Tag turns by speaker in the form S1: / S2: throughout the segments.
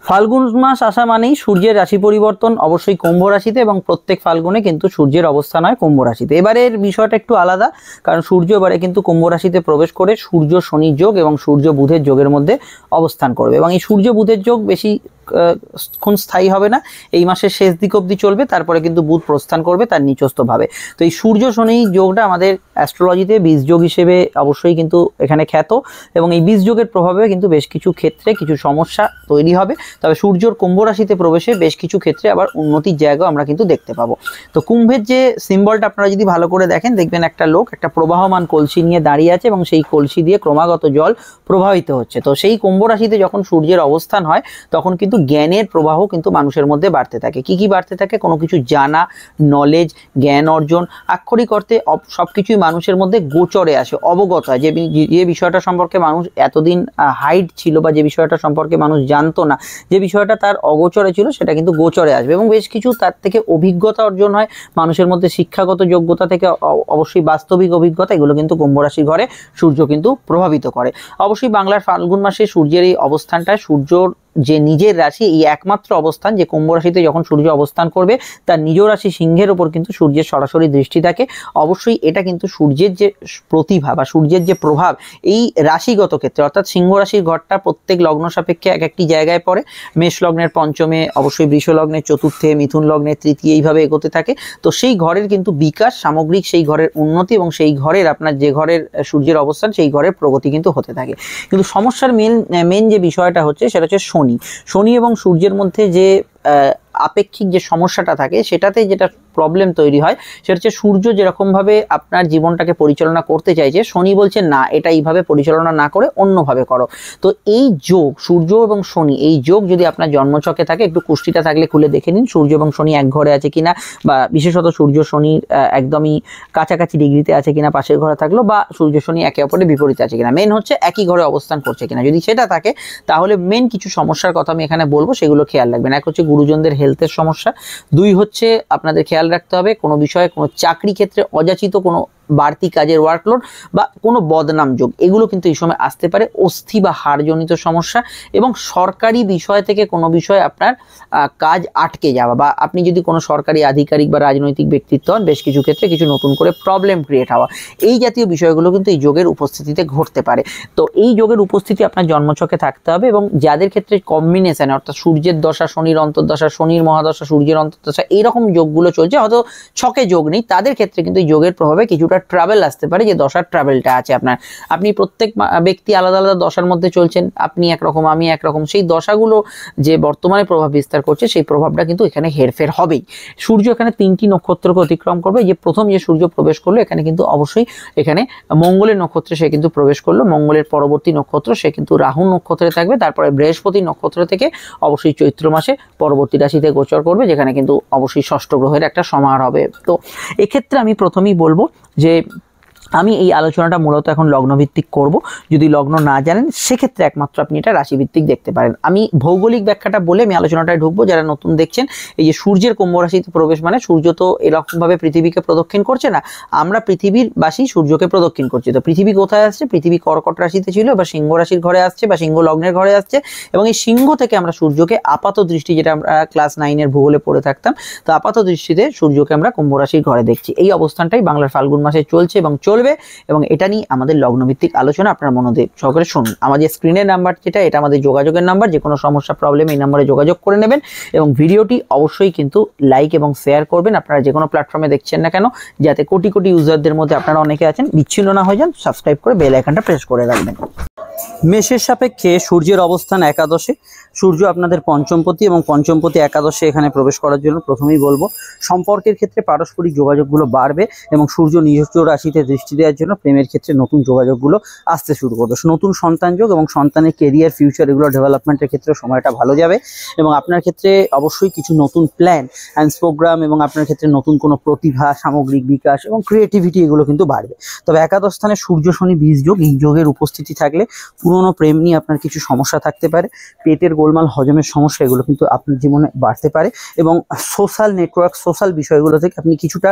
S1: ফাল্গুন মাস আসা মানেই সূর্যের রাশি পরিবর্তন, অবশ্যই কুম্ভ রাশিতে, এবং প্রত্যেক ফাল্গুনে কিন্তু সূর্যের অবস্থান হয় কুম্ভ রাশিতে। এবারের বিষয়টা একটু আলাদা, কারণ সূর্য এবারে কিন্তু কুম্ভ রাশিতে প্রবেশ করে সূর্য শনির যোগ এবং সূর্য বুধের যোগের মধ্যে অবস্থান করবে, এবং এই সূর্য বুধের যোগ বেশি ক্ষণ স্থায়ী হবে না, এই মাসের শেষ দিক অবধি চলবে, তারপরে কিন্তু বুধ প্রস্থান করবে তার নিচস্থ ভাবে। তো এই সূর্য শনি যোগটা আমাদের অ্যাস্ট্রোলজিতে বীজ যোগ হিসেবে অবশ্যই কিন্তু এখানে খ্যাত, এবং এই বীজ যোগের প্রভাবে কিন্তু বেশ কিছু ক্ষেত্রে কিছু সমস্যা তৈরি হবে। তবে সূর্যর কুম্ভ রাশিতে প্রবেশে বেশ কিছু ক্ষেত্রে আবার উন্নতির জায়গাও আমরা কিন্তু দেখতে পাবো। তো কুম্ভের যে সিম্বলটা আপনারা যদি ভালো করে দেখেন, দেখবেন একটা লোক একটা প্রবাহমান কলসি নিয়ে দাঁড়িয়ে আছে এবং সেই কলসি দিয়ে ক্রমাগত জল প্রবাহিত হচ্ছে। তো সেই কুম্ভ রাশিতে যখন সূর্যের অবস্থান হয় তখন কিন্তু জ্ঞানের প্রবাহ কিন্তু মানুষের মধ্যে বাড়তে থাকে। কি কি বাড়তে থাকে? কোনো কিছু জানা, নলেজ, জ্ঞান অর্জন, আক্ষরিক অর্থে সবকিছুই মানুষের মধ্যে গোচরে আসে, অবগত হয়। যে বিষয়টা সম্পর্কে মানুষ এতদিন হাইড ছিল বা যে বিষয়টা সম্পর্কে মানুষ জানতো না, যে বিষয়টা তার অগোচরে ছিল সেটা কিন্তু গোচরে আসবে, এবং বেশ কিছু তার থেকে অভিজ্ঞতা অর্জন হয় মানুষের মধ্যে, শিক্ষাগত যোগ্যতা থেকে অবশ্যই বাস্তবিক অভিজ্ঞতা, এগুলো কিন্তু কুম্ভ রাশির ঘরে সূর্য কিন্তু প্রভাবিত করে। অবশ্যই বাংলার ফাল্গুন মাসে সূর্যের এই অবস্থানটায় সূর্যর যে নিজের রাশি, এই একমাত্র অবস্থান যে কুম্ভ রাশিতে যখন সূর্য অবস্থান করবে তার নিজ রাশি সিংহের ওপর কিন্তু সূর্যের সরাসরি দৃষ্টি থাকে। অবশ্যই এটা কিন্তু সূর্যের যে প্রতিভা বা সূর্যের যে প্রভাব এই রাশিগত ক্ষেত্রে, অর্থাৎ সিংহ রাশির ঘরটা প্রত্যেক লগ্ন সাপেক্ষে এক একটি জায়গায় পড়ে। মেষ লগ্নের পঞ্চমে, অবশ্যই বৃষ লগ্নের চতুর্থে, মিথুন লগ্নের তৃতীয়, এইভাবে এগোতে থাকে। তো সেই ঘরের কিন্তু বিকাশ, সামগ্রিক সেই ঘরের উন্নতি এবং সেই ঘরের আপনার যে ঘরের সূর্যের অবস্থান সেই ঘরের প্রগতি কিন্তু হতে থাকে। কিন্তু সমস্যার মেন যে বিষয়টা হচ্ছে সেটা হচ্ছে শনি এবং সূর্যের মধ্যে যে আপেক্ষিক যে সমস্যাটা থাকে, সেটাতে যেটা প্রবলেম তৈরি হয় সেটা হচ্ছে সূর্য যেরকমভাবে আপনার জীবনটাকে পরিচালনা করতে চাইছে, শনি বলছে না, এটা এইভাবে পরিচালনা না করে অন্যভাবে করো। তো এই যোগ, সূর্য এবং শনি, এই যোগ যদি আপনার জন্মছকে থাকে, একটু কুষ্টিটা থাকলে খুলে দেখে নিন সূর্য এবং শনি এক ঘরে আছে কিনা, বা বিশেষত সূর্য শনির একদমই কাছাকাছি ডিগ্রিতে আছে কিনা পাশের ঘরে থাকলো, বা সূর্য শনি একে অপরের বিপরীতে আছে কিনা। মেন হচ্ছে একই ঘরে অবস্থান করছে কিনা। যদি সেটা থাকে তাহলে মেন কিছু সমস্যার কথা আমি এখানে বলবো, সেগুলো খেয়াল রাখবেন। এক হচ্ছে গুরুজনদের হেলথের সমস্যা, দুই হচ্ছে আপনাদের খেয়াল রাখতে হবে কোনো বিষয়ে, কোনো চাকরি ক্ষেত্রে অযাচিত কোনো বাড়তি কাজের ওয়ার্কলোড বা কোনো বদনাম যোগ, এগুলো কিন্তু এই সময় আসতে পারে। অস্থি বা হাড়জনিত সমস্যা, এবং সরকারি বিষয় থেকে কোনো বিষয়ে আপনার কাজ আটকে যাওয়া, বা আপনি যদি কোনো সরকারি আধিকারিক বা রাজনৈতিক ব্যক্তিত্ব হন, বেশ কিছু ক্ষেত্রে কিছু নতুন করে প্রবলেম ক্রিয়েট হওয়া, এই জাতীয় বিষয়গুলো কিন্তু এই যোগের উপস্থিতিতে ঘটতে পারে। তো এই যোগের উপস্থিতি আপনার জন্মছকে থাকতে হবে, এবং যাদের ক্ষেত্রে কম্বিনেশন, অর্থাৎ সূর্যের দশা, শনির অন্তর্দশা, শনির মহাদশা, সূর্যের অন্তর্দশা, এইরকম যোগগুলো চলছে, হয়তো ছকে যোগ নেই, তাদের ক্ষেত্রে কিন্তু এই যোগের প্রভাবে কিছুটা ট্রাভেল আসতে পারে। যে দশার ট্রাভেলটা আছে আপনার, আপনি প্রত্যেক ব্যক্তি আলাদা আলাদা দশার মধ্যে চলছেন, আপনি একরকম আমি একরকম, সেই দশাগুলো যে বর্তমানে প্রভাব বিস্তার করছে সেই প্রভাবটা কিন্তু এখানে হেরফের হবেই। সূর্য এখানে 3টি নক্ষত্রকে অতিক্রম করবে। যে প্রথম যে সূর্য প্রবেশ করলো এখানে কিন্তু অবশ্যই এখানে মঙ্গলের নক্ষত্রে সে কিন্তু প্রবেশ করলো, মঙ্গলের পরবর্তী নক্ষত্র সে কিন্তু রাহু নক্ষত্রে থাকবে, তারপরে বৃহস্পতি নক্ষত্র থেকে অবশ্যই চৈত্র মাসে পরবর্তী রাশিতে গোচর করবে, যেখানে কিন্তু অবশ্যই ষষ্ঠ গ্রহের একটা সমাহার হবে। তো এক্ষেত্রে আমি প্রথমেই বলবো যে আমি এই আলোচনাটা মূলত এখন লগ্নভিত্তিক করব। যদি লগ্ন না জানেন সেক্ষেত্রে একমাত্র আপনি এটা রাশিভিত্তিক দেখতে পারেন। আমি ভৌগোলিক ব্যাখ্যাটা বলে আমি আলোচনাটায় ঢুকবো। যারা নতুন দেখছেন, এই যে সূর্যের কুম্ভ রাশিতে প্রবেশ মানে সূর্য তো এরকমভাবে পৃথিবীকে প্রদক্ষিণ করছে না, আমরা পৃথিবীর বাসী সূর্যকে প্রদক্ষিণ করছি। তো পৃথিবী কোথায় আসছে? পৃথিবী কর্কট রাশিতে ছিল, বা সিংহ রাশির ঘরে আসছে, বা সিংহ লগ্নের ঘরে আসছে, এবং এই সিংহ থেকে আমরা সূর্যকে আপাত দৃষ্টি, যেটা আমরা ক্লাস 9-এর ভূগোলে পড়ে থাকতাম, তো আপাত দৃষ্টিতে সূর্যকে আমরা কুম্ভ রাশির ঘরে দেখছি। এই অবস্থানটাই বাংলার ফাল্গুন মাসে চলছে এবং চলবে, এবং এটা নিয়ে আমাদের লগ্নভিত্তিক আলোচনা আপনার মনোযোগ সহকারে শুনুন। আমাদের স্ক্রিনের নাম্বার যেটা, এটা আমাদের যোগাযোগের নাম্বার। যে কোনো সমস্যা, প্রবলেম এই নাম্বারে যোগাযোগ করে নেবেন, এবং ভিডিওটি অবশ্যই কিন্তু লাইক এবং শেয়ার করবেন আপনারা যে কোনো প্ল্যাটফর্মে দেখছেন না কেন, যাতে কোটি কোটি ইউজারদের মধ্যে আপনারা অনেকে আছেন বিচ্ছিন্ন না হয়ে যান। সাবস্ক্রাইব করে বেল আইকনটা প্রেস করে রাখবেন। মেষের সাপেক্ষে সূর্যের অবস্থান একাদশে, সূর্য আপনাদের পঞ্চমপতি, এবং পঞ্চমপতি একাদশে এখানে প্রবেশ করার জন্য প্রথমেই বলবো সম্পর্কের ক্ষেত্রে পারস্পরিক যোগাযোগগুলো বাড়বে, এবং সূর্য নিজ রাশিতে দৃষ্টি দেওয়ার জন্য প্রেমের ক্ষেত্রে নতুন যোগাযোগগুলো আসতে শুরু করবে। নতুন সন্তান যোগ এবং সন্তানের কেরিয়ার, ফিউচার, এগুলো ডেভেলপমেন্টের ক্ষেত্রে সময়টা ভালো যাবে, এবং আপনার ক্ষেত্রে অবশ্যই কিছু নতুন প্ল্যান অ্যান্ড প্রোগ্রাম, এবং আপনার ক্ষেত্রে নতুন কোনো প্রতিভা, সামগ্রিক বিকাশ এবং ক্রিয়েটিভিটি, এগুলো কিন্তু বাড়বে। তবে একাদশ স্থানে সূর্য শনি বীজ যোগ, এই যোগের উপস্থিতি থাকলে পুরনো প্রেম নিয়ে আপনার কিছু সমস্যা থাকতে পারে, পেটের গোলমাল, হজমের সমস্যা, এগুলো কিন্তু আপনার জীবনে বাড়তে পারে এবং সোশ্যাল নেটওয়ার্ক, সোশ্যাল বিষয়গুলো থেকে আপনি কিছুটা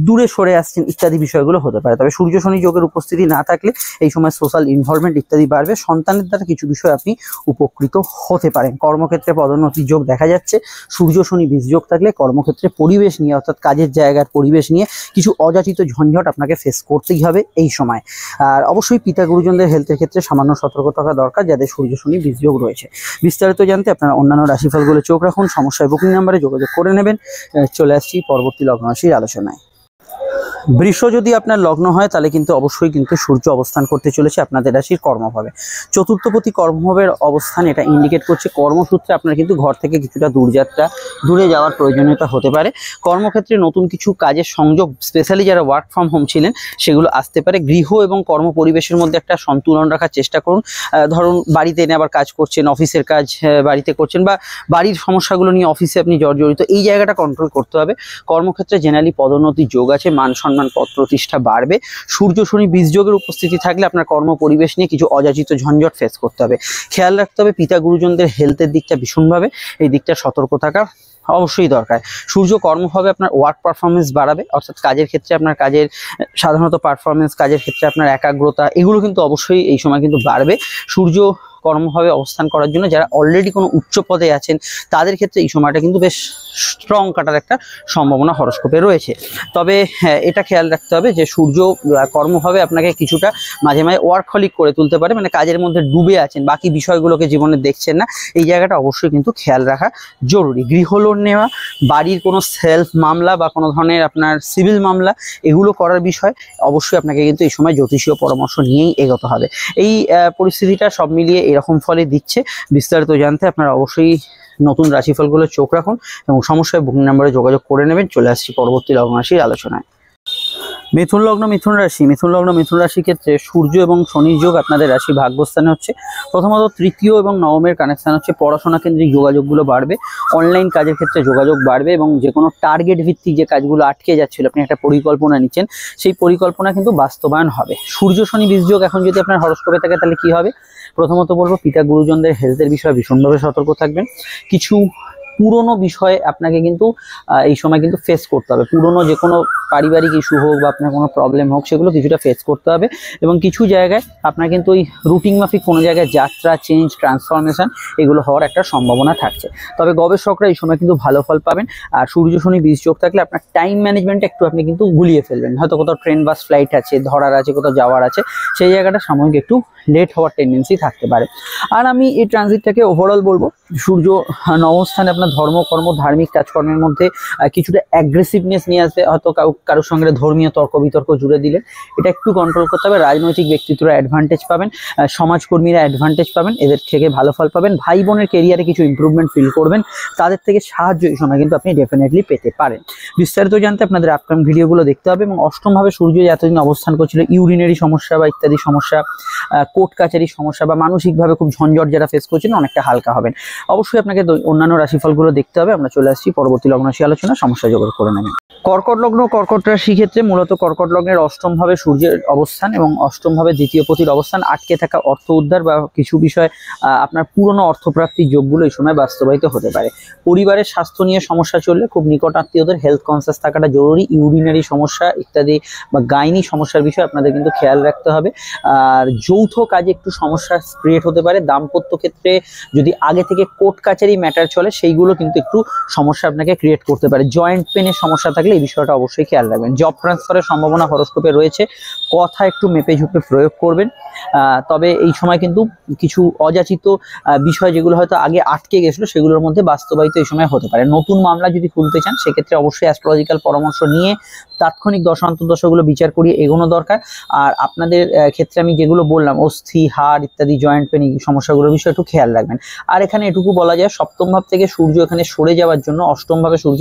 S1: দূরে সরে আসছেন ইত্যাদি বিষয়গুলো হতে পারে। তবে সূর্য শনি যোগের উপস্থিতি না থাকলে এই সময় সোশ্যাল ইনভলভমেন্ট ইত্যাদি বাড়বে, সন্তানের দ্বারা কিছু বিষয় আপনি উপকৃত হতে পারেন। কর্মক্ষেত্রে পদোন্নতির যোগ দেখা যাচ্ছে। সূর্য শনি বীজ যোগ থাকলে কর্মক্ষেত্রে পরিবেশ নিয়ে, অর্থাৎ কাজের জায়গার পরিবেশ নিয়ে কিছু অযাচিত ঝঞ্ঝট আপনাকে ফেস করতেই হবে এই সময়। আর অবশ্যই পিতা গুরুজনদের হেলথের ক্ষেত্রে সামান্য সতর্ক থাকা দরকার, যাদের সূর্য শনি বীজ যোগ রয়েছে। বিস্তারিত জানতে আপনারা অন্যান্য রাশিফলগুলো চোখ রাখুন, সমস্যায় বুকিং নাম্বারে যোগাযোগ করে নেবেন। চলে আসছি পরবর্তী লগ্ন রাশির আলোচনায়। বৃষ যদি আপনার লগ্ন হয় তাহলে কিন্তু অবশ্যই কিন্তু সূর্য অবস্থান করতে চলেছে আপনাদের রাশির কর্মভাবে। চতুর্থপতি কর্মভাবের অবস্থান এটা ইন্ডিকেট করছে কর্মসূত্রে আপনার কিন্তু ঘর থেকে কিছুটা দূরে যাওয়ার প্রয়োজনীয়তা হতে পারে। কর্মক্ষেত্রে নতুন কিছু কাজের সংযোগ, স্পেশালি যারা ওয়ার্ক ফ্রম হোম ছিলেন সেগুলো আসতে পারে। গৃহ এবং কর্ম পরিবেশের মধ্যে একটা সন্তুলন রাখার চেষ্টা করুন। ধরুন বাড়িতে এনে আবার কাজ করছেন, অফিসের কাজ বাড়িতে করছেন, বা বাড়ির সমস্যাগুলো নিয়ে অফিসে আপনি জর্জরিত, এই জায়গাটা কন্ট্রোল করতে হবে। কর্মক্ষেত্রে জেনারেলি পদোন্নতির যোগ আছে, মান সম্মান, পদ প্রতিষ্ঠা বাড়বে। সূর্য শনি বীজ যোগের উপস্থিতি থাকলে আপনার কর্ম পরিবেশ নিয়ে কিছু অযাচিত ঝঞ্ঝট ফেস করতে হবে। খেয়াল রাখতে হবে পিতা গুরুজনদের হেলথের দিকটা ভীষণভাবে, এই দিকটা সতর্ক থাকা অবশ্যই দরকার। সূর্য কর্মভাবে আপনার ওয়ার্ক পারফরমেন্স বাড়াবে, অর্থাৎ কাজের ক্ষেত্রে আপনার কাজের সাধারণত পারফরমেন্স, কাজের ক্ষেত্রে আপনার একাগ্রতা, এগুলো কিন্তু অবশ্যই এই সময় কিন্তু বাড়বে। সূর্য কর্মভাবে অবস্থান করার জন্য যারা অলরেডি কোনো উচ্চ পদে আছেন তাদের ক্ষেত্রে এই সময়টা কিন্তু বেশ স্ট্রং কাটার একটা সম্ভাবনা হরস্কোপে রয়েছে। তবে হ্যাঁ, এটা খেয়াল রাখতে হবে যে সূর্য কর্মভাবে আপনাকে কিছুটা মাঝে মাঝে ওয়ার্কহলিক করে তুলতে পারে, মানে কাজের মধ্যে ডুবে আছেন, বাকি বিষয়গুলোকে জীবনে দেখছেন না, এই জায়গাটা অবশ্যই কিন্তু খেয়াল রাখা জরুরি। গৃহ লোন নেওয়া, বাড়ির কোনো সেলফ মামলা বা কোনো ধরনের আপনার সিভিল মামলা, এগুলো করার বিষয় অবশ্যই আপনাকে কিন্তু এই সময় জ্যোতিষীয় পরামর্শ নিয়েই এগোতে হবে। এই পরিস্থিতিটা সব মিলিয়ে এরকম ফলে দিচ্ছে। বিস্তারিত জানতে আপনারা অবশ্যই নতুন রাশিফলগুলো চোখ রাখুন এবং সমস্যায় বুকিং নাম্বারে যোগাযোগ করে নেবেন। চলে আসছি পরবর্তী লগ্ন রাশির আলোচনায়। মিথুন লগ্ন, মিথুন রাশির ক্ষেত্রে সূর্য এবং শনির যোগ আপনাদের রাশি ভাগ্যস্থানে হচ্ছে। প্রথমত তৃতীয় এবং নবমের কানেকশন হচ্ছে, পড়াশোনা কেন্দ্রিক যোগাযোগগুলো বাড়বে, অনলাইন কাজের ক্ষেত্রে যোগাযোগ বাড়বে এবং যে কোনো টার্গেট ভিত্তিক যে কাজগুলো আটকে যাচ্ছিল, আপনি একটা পরিকল্পনা নিচ্ছেন, সেই পরিকল্পনা কিন্তু বাস্তবায়ন হবে। সূর্য শনি বীজ যোগ এখন যদি আপনার হরস্কোপে থাকে তাহলে কি হবে? প্রথমত বলবো পিতা গুরুজনদের হেলথের বিষয়ে ভীষণভাবে সতর্ক থাকবেন। কিছু পুরনো বিষয়ে আপনাকে কিন্তু এই সময় কিন্তু ফেস করতে হবে। পুরনো যে কোনো পারিবারিক ইস্যু হোক বা আপনার কোনো প্রবলেম হোক, সেগুলো কিছুটা ফেস করতে হবে এবং কিছু জায়গায় আপনার কিন্তু ওই রুটিন মাফিক কোনো জায়গায় যাত্রা, চেঞ্জ, ট্রান্সফরমেশন এগুলো হওয়ার একটা সম্ভাবনা থাকছে। তবে গবেষকরা এই সময় কিন্তু ভালো ফল পাবেন। আর সূর্য শনি বীজ যোগ থাকলে আপনার টাইম ম্যানেজমেন্ট একটু আপনি কিন্তু গুলিয়ে ফেলবেন। হয়তো কোথাও ট্রেন বাস ফ্লাইট আছে, ধরার আছে, কোথাও যাওয়ার আছে, সেই জায়গাটা সাময়িক একটু লেট হওয়ার টেন্ডেন্সি থাকতে পারে। আর আমি এই ট্রানজিটটাকে ওভারঅল বলবো, সূর্য নবম স্থানে আপনার ধর্মকর্ম, ধার্মিক কাজকর্মের মধ্যে কিছুটা অ্যাগ্রেসিভনেস নিয়ে আসবে। হয়তো কারোর সঙ্গে ধর্মীয় তর্ক বিতর্ক জুড়ে দিলেন, এটা একটু কন্ট্রোল করতে হবে। রাজনৈতিক ব্যক্তিত্বরা অ্যাডভান্টেজ পাবেন, সমাজকর্মীরা অ্যাডভান্টেজ পাবেন, এদের থেকে ভালো ফল পাবেন। ভাই বোনের কেরিয়ারে কিছু ইম্প্রুভমেন্ট ফিল করবেন, তাদের থেকে সাহায্য এই সময় কিন্তু আপনি ডেফিনেটলি পেতে পারেন। বিস্তারিত জানতে আপনাদের আপকামিং ভিডিওগুলো দেখতে হবে। এবং অষ্টমভাবে সূর্য এতদিন অবস্থান করছিল, ইউরিনারি সমস্যা বা ইত্যাদি সমস্যা, কোর্ট কাচারির সমস্যা বা মানসিকভাবে খুব ঝঞ্ঝট যারা ফেস করছেন, অনেকটা হালকা হবেন। অবশ্যই আপনাকে অন্যান্য রাশিফলগুলো দেখতে হবে। আমরা চলে আসছি পরবর্তী লগ্ন রাশি আলোচনা, সমস্যা যোগাযোগ করে নেবেন। কর্কট লগ্ন, কর্কট রাশি ক্ষেত্রে মূলত কর্কট লগ্নের অষ্টমভাবে সূর্যের অবস্থান এবং অষ্টমভাবে দ্বিতীয় পতির অবস্থান, আটকে থাকা অর্থ উদ্ধার বা কিছু বিষয় আপনার পুরনো অর্থপ্রাপ্তির যোগগুলো এই সময় বাস্তবায়িত হতে পারে। পরিবারের স্বাস্থ্য নিয়ে সমস্যা চললে খুব নিকট আত্মীয়দের হেলথ কনসিয়াস থাকাটা জরুরি। ইউরিনারি সমস্যা ইত্যাদি বা গাইনি সমস্যার বিষয়ে আপনাদের কিন্তু খেয়াল রাখতে হবে। আর যৌথ কাজে একটু সমস্যা ক্রিয়েট হতে পারে। দাম্পত্য ক্ষেত্রে যদি আগে থেকে কোর্ট কাচারি ম্যাটার চলে, সেইগুলো কিন্তু একটু সমস্যা আপনাকে ক্রিয়েট করতে পারে। জয়েন্ট পেনের সমস্যা থাকলে এই বিষয়টা অবশ্যই খেয়াল রাখবেন। জব ট্রান্সফারের সম্ভাবনা হরস্কোপে রয়েছে, কথা একটু মেপে ঝুপে প্রয়োগ করবেন। তবে এই সময় কিন্তু কিছু অযাচিত বিষয় যেগুলো হয়তো আগে আটকে গেছিলো, সেগুলোর মধ্যে বাস্তবায়িত এই সময় হতে পারে। নতুন মামলা যদি খুলতে চান, সেক্ষেত্রে অবশ্যই অ্যাস্ট্রোলজিক্যাল পরামর্শ নিয়ে তাৎক্ষণিক দশান্তর্দশাগুলো বিচার করিয়ে এগোনো দরকার। আর আপনাদের ক্ষেত্রে আমি যেগুলো বললাম, অস্থি, হাড় ইত্যাদি, জয়েন্ট পেন, এই সমস্যাগুলোর বিষয়ে একটু খেয়াল রাখবেন। আর এখানে এটুকু বলা যায়, সপ্তম ভাব থেকে সূর্য এখানে সরে যাওয়ার জন্য, অষ্টম ভাবে সূর্য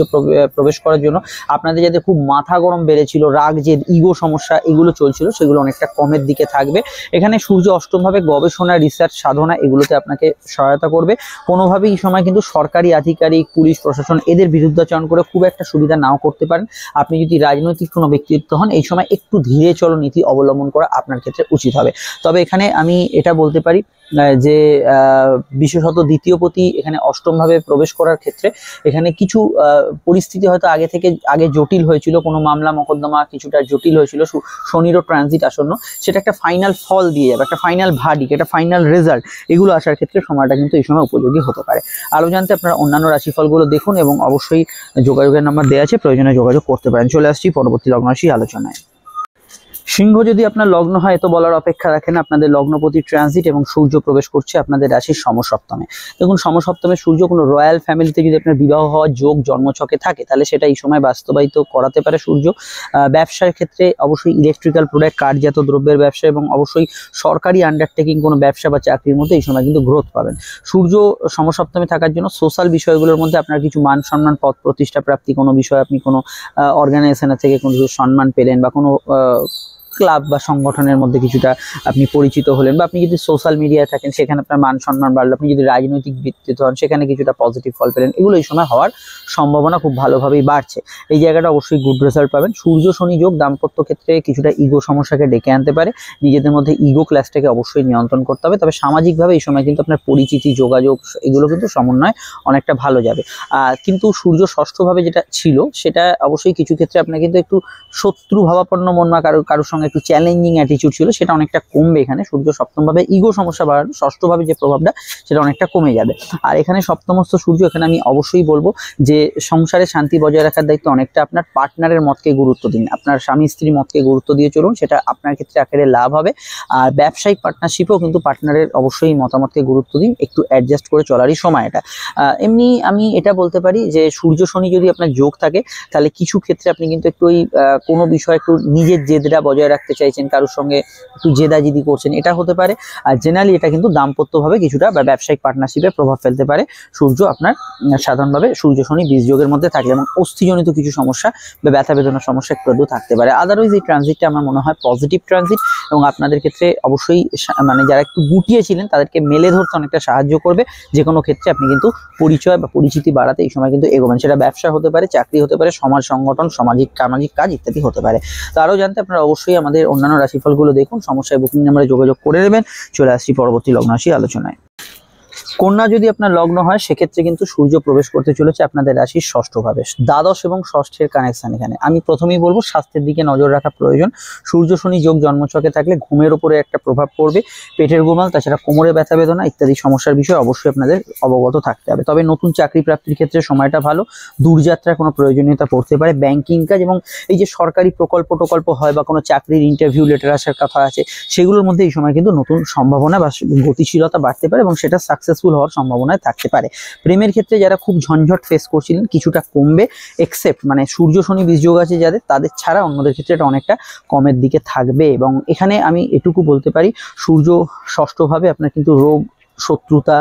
S1: প্রবেশ করার জন্য আপনাদের যাদের খুব মাথা মাথা গরম বেড়েছিল, রাগ জেদ ইগো সমস্যা এগুলো চলছিল, সেগুলো অনেকটা কমের দিকে থাকবে। এখানে সূর্য অষ্টমভাবে গবেষণা, রিসার্চ, সাধনা এগুলোতে আপনাকে সহায়তা করবে। কোনোভাবেই এই সময় কিন্তু সরকারি আধিকারিক, পুলিশ প্রশাসন এদের বিরুদ্ধাচরণ করে খুব একটা সুবিধা নাও করতে পারেন। আপনি যদি রাজনৈতিক কোনো ব্যক্তিত্ব হন, এই সময় একটু ধীরে চলো নীতি অবলম্বন করা আপনার ক্ষেত্রে উচিত হবে। তবে এখানে আমি এটা বলতে পারি যে বিশেষত দ্বিতীয় পতি এখানে অষ্টমভাবে প্রবেশ করার ক্ষেত্রে এখানে কিছু পরিস্থিতি হয়তো আগে জটিল হয়েছিল, কোনো মামলা মোকদ্দমা কিছুটা জটিল হয়েছিল, শনিরও ট্রানজিট আসন্ন, সেটা একটা ফাইনাল ফল দিয়ে যাবে, একটা ফাইনাল ভার্ডিক্ট, একটা ফাইনাল রেজাল্ট এগুলো আসার ক্ষেত্রে সময়টা কিন্তু এই সময় উপযোগী হতে পারে। আরও জানতে আপনারা অন্যান্য রাশিফলগুলো দেখুন এবং অবশ্যই যোগাযোগের নাম্বার দেওয়া আছে, প্রয়োজনে যোগাযোগ করতে পারেন। চলে আসছি পরবর্তী লগ্ন রাশি আলোচনায়। সিংহ যদি আপনার লগ্ন হয় তো বলার অপেক্ষা রাখেন, আপনাদের লগ্নপতি ট্রানজিট এবং সূর্য প্রবেশ করছে আপনাদের রাশির সমসপ্তমে। দেখুন সমসপ্তমে সূর্য কোনো রয়্যাল ফ্যামিলিতে যদি আপনার বিবাহ হওয়ার যোগ জন্মছকে থাকে তাহলে সেটা এই সময় বাস্তবায়িত করাতে পারে সূর্য। ব্যবসার ক্ষেত্রে অবশ্যই ইলেকট্রিক্যাল প্রোডাক্ট, কাঠজাত দ্রব্যের ব্যবসা এবং অবশ্যই সরকারি আন্ডারটেকিং কোনো ব্যবসা বা চাকরির মধ্যে এই সময় কিন্তু গ্রোথ পাবেন। সূর্য সমসপ্তমে থাকার জন্য সোশ্যাল বিষয়গুলোর মধ্যে আপনার কিছু মান সম্মান, পদ প্রতিষ্ঠা প্রাপ্তি, কোনো বিষয়ে আপনি কোনো অর্গানাইজেশনের থেকে কোনো সম্মান পেলেন বা কোনো ক্লাব বা সংগঠনের মধ্যে কিছুটা আপনি পরিচিত হলেন, বা আপনি যদি সোশ্যাল মিডিয়ায় থাকেন সেখানে আপনার মান সম্মান বাড়লো, আপনি যদি রাজনৈতিক ভিত্তিতে হন সেখানে কিছুটা পজিটিভ ফল পেলেন, এগুলো এই সময় হওয়ার সম্ভাবনা খুব ভালোভাবেই বাড়ছে। এই জায়গাটা অবশ্যই গুড রেজাল্ট পাবেন। সূর্য শনি যোগ দাম্পত্য ক্ষেত্রে কিছুটা ইগো সমস্যাকে ডেকে আনতে পারে, নিজেদের মধ্যে ইগো ক্লাসটাকে অবশ্যই নিয়ন্ত্রণ করতে হবে। তবে সামাজিকভাবে এই সময় কিন্তু আপনার পরিচিতি, যোগাযোগ এগুলো কিন্তু সমন্বয় অনেকটা ভালো যাবে। কিন্তু সূর্য ষষ্ঠভাবে যেটা ছিল সেটা অবশ্যই কিছু ক্ষেত্রে আপনার কিন্তু একটু শত্রু ভাবাপন্ন মন বা কারোর সঙ্গে একটু চ্যালেঞ্জিং অ্যাটিটিউড ছিল, সেটা অনেকটা কমবে। এখানে সূর্য সপ্তমভাবে ইগো সমস্যা বাড়ানো, ষষ্ঠভাবে যে প্রভাবটা সেটা অনেকটা কমে যাবে। আর এখানে সপ্তমস্থ সূর্য, এখানে আমি অবশ্যই বলবো যে সংসারে শান্তি বজায় রাখার দায়িত্ব অনেকটা আপনার পার্টনারের মতকে গুরুত্ব দিন, আপনার স্বামী স্ত্রী মতকে গুরুত্ব দিয়ে চলুন, সেটা আপনার ক্ষেত্রে আকারে লাভ হবে। আর ব্যবসায়িক পার্টনারশিপেও কিন্তু পার্টনারের অবশ্যই মতামতকে গুরুত্ব দিন, একটু অ্যাডজাস্ট করে চলারই সময় এটা। এমনি আমি এটা বলতে পারি যে সূর্য শনি যদি আপনার যোগ থাকে তাহলে কিছু ক্ষেত্রে আপনি কিন্তু একটু ওই কোনো বিষয় একটু নিজের জেদটা বজায় রাখতে চাইছেন, কারোর সঙ্গে একটু জেদাজিদি করছেন, এটা হতে পারে। আর জেনারেলি এটা কিন্তু দাম্পত্যভাবে কিছুটা বা ব্যবসায়িক পার্টনারশিপে প্রভাব ফেলতে পারে সূর্য আপনার সাধারণভাবে সূর্য শনি 20 যোগের মধ্যে থাকলে, এবং অস্থিজনিত কিছু সমস্যা বা ব্যথা বেদনার সমস্যা একটু থাকতে পারে। আদারওয়াইজ এই ট্রানজিটটা আমার মনে হয় পজিটিভ ট্রানজিট, এবং আপনাদের ক্ষেত্রে অবশ্যই মানে যারা একটু গুটিয়ে ছিলেন তাদেরকে মেলে ধরতে অনেকটা সাহায্য করবে। যে কোনো ক্ষেত্রে আপনি কিন্তু পরিচয় বা পরিচিতি বাড়াতে এই সময় কিন্তু এগোবেন, সেটা ব্যবসা হতে পারে, চাকরি হতে পারে, সমাজ সংগঠন, সামাজিক কাজ ইত্যাদি হতে পারে। তো আরও জানতে আপনারা অবশ্যই আমাদের অন্যান্য রাশিফলগুলো দেখুন, সমস্যায় বুকিং নাম্বারে যোগাযোগ করে নেবেন। চলে আসছি পরবর্তী লগ্ন রাশি আলোচনায়। কন্যা যদি আপনার লগ্ন হয় সেক্ষেত্রে কিন্তু সূর্য প্রবেশ করতে চলেছে আপনাদের রাশির ষষ্ঠভাবে, দ্বাদশ এবং ষষ্ঠের কানেকশন। এখানে আমি প্রথমেই বলবো স্বাস্থ্যের দিকে নজর রাখা প্রয়োজন। সূর্য শনি যোগ জন্মছকে থাকলে ঘুমের উপরে একটা প্রভাব পড়বে, পেটের গোলমাল, তাছাড়া কোমরে ব্যথা বেদনা ইত্যাদি সমস্যার বিষয়ে অবশ্যই আপনাদের অবগত থাকতে হবে। তবে নতুন চাকরি প্রাপ্তির ক্ষেত্রে সময়টা ভালো, দূরযাত্রার কোনো প্রয়োজনীয়তা পড়তে পারে, ব্যাংকিং কাজ এবং এই যে সরকারি প্রকল্প হয় বা কোনো চাকরির ইন্টারভিউ লেটার আসার কথা আছে সেগুলোর মধ্যে এই সময় কিন্তু নতুন সম্ভাবনা বা গতিশীলতা বাড়তে পারে এবং সেটা সাকসেসফুল হওয়ার সম্ভাবনায় থাকতে পারে। প্রেমের ক্ষেত্রে যারা খুব ঝঞ্ঝট ফেস করছিলেন কিছুটা কমবে, এক্সেপ্ট মানে সূর্য শনি 20 যোগ আছে যাদের, তাদের ছাড়া অন্যদের ক্ষেত্রে এটা অনেকটা কমের দিকে থাকবে। এবং এখানে আমি এটুকু বলতে পারি সূর্য ষষ্ঠভাবে আপনার কিন্তু রোগ, শত্রুতা,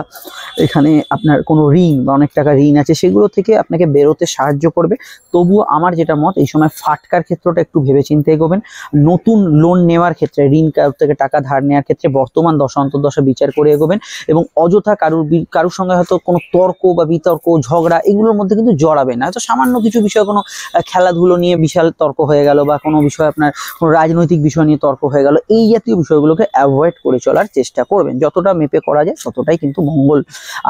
S1: এখানে আপনার কোনো ঋণ বা অনেক টাকা ঋণ আছে সেগুলো থেকে আপনাকে বেরোতে সাহায্য করবে। তবুও আমার যেটা মত এই সময় ফাটকার ক্ষেত্রটা একটু ভেবেচিন্তে এগোবেন। নতুন লোন নেওয়ার ক্ষেত্রে, ঋণ থেকে টাকা ধার নেওয়ার ক্ষেত্রে বর্তমান দশা অন্তর্দশা বিচার করে এগোবেন, এবং অযথা কারুর সঙ্গে হয়তো কোনো তর্ক বা বিতর্ক, ঝগড়া এগুলোর মধ্যে কিন্তু জড়াবেন না। হয়তো সামান্য কিছু বিষয়, কোনো খেলাধুলো নিয়ে বিশাল তর্ক হয়ে গেল বা কোনো বিষয় আপনার কোনো রাজনৈতিক বিষয় নিয়ে তর্ক হয়ে গেল, এই জাতীয় বিষয়গুলোকে অ্যাভয়েড করে চলার চেষ্টা করবেন, যতটা মেপে করা যায় ততটাই কিন্তু মঙ্গল।